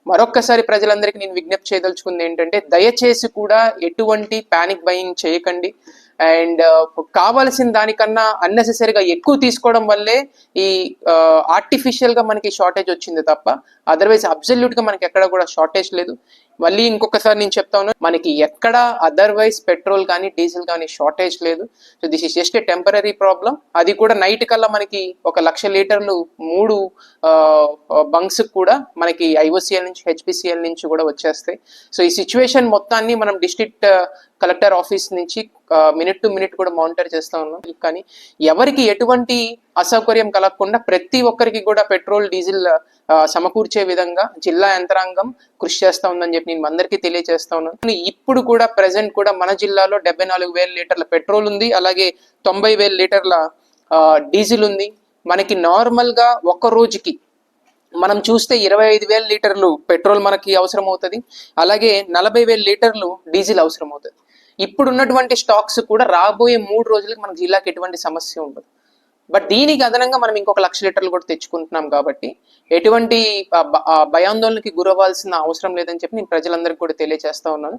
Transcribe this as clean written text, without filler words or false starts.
మరొక్కసారి ప్రజలందరికీ నేను విజ్ఞప్తి చేయదలుచుకుంది ఏంటంటే, దయచేసి కూడా ఎటువంటి పానిక్ బయింగ్ చేయకండి. అండ్ కావాల్సిన దానికన్నా అన్నెసెసరీగా ఎక్కువ తీసుకోవడం వల్లే ఈ ఆర్టిఫిషియల్ గా మనకి షార్టేజ్ వచ్చింది తప్ప అదర్వైజ్ అబ్సల్యూట్ గా మనకి ఎక్కడ కూడా షార్టేజ్ లేదు. మళ్ళీ ఇంకొకసారి నేను చెప్తా ఉన్నాను, మనకి ఎక్కడ అదర్వైజ్ పెట్రోల్ కానీ డీజిల్ కానీ షార్టేజ్ లేదు. So this is just a temporary problem. అది కూడా నైట్ కల్లా మనకి 1,00,000 లీటర్లు 3 బంక్స్ కూడా మనకి ఐఓసిఎల్ నుంచి హెచ్పిసిఎల్ నుంచి కూడా వచ్చేస్తాయి. సో ఈ సిచ్యువేషన్ మొత్తాన్ని మనం డిస్ట్రిక్ట్ కలెక్టర్ ఆఫీస్ నుంచి మినిట్ టు మినిట్ కూడా మానిటర్ చేస్తూ ఉన్నాం. కానీ ఎవరికి ఎటువంటి అసౌకర్యం కలగకుండా ప్రతి ఒక్కరికి కూడా పెట్రోల్ డీజిల్ సమకూర్చే విధంగా జిల్లా యంత్రాంగం కృషి చేస్తా ఉందని చెప్పి నేను అందరికీ తెలియజేస్తా ఉన్నాను. ఇప్పుడు కూడా ప్రెసెంట్ కూడా మన జిల్లాలో 74,000 లీటర్ల పెట్రోల్ ఉంది, అలాగే 90,000 లీటర్ల డీజిల్ ఉంది. మనకి నార్మల్ గా ఒక రోజుకి మనం చూస్తే 25,000 లీటర్లు పెట్రోల్ మనకి అవసరం అవుతుంది, అలాగే 40,000 లీటర్లు డీజిల్ అవసరం అవుతుంది. ఇప్పుడు ఉన్నటువంటి స్టాక్స్ కూడా రాబోయే 3 రోజులకి మన జిల్లాకి ఎటువంటి సమస్య ఉండదు. బట్ దీనికి అదనంగా మనం ఇంకొక 1,00,000 లీటర్లు కూడా తెచ్చుకుంటున్నాం కాబట్టి ఎటువంటి భయాందోళనకి గురవ్వాల్సిన అవసరం లేదని చెప్పి నేను ప్రజలందరికీ కూడా తెలియజేస్తా ఉన్నాను.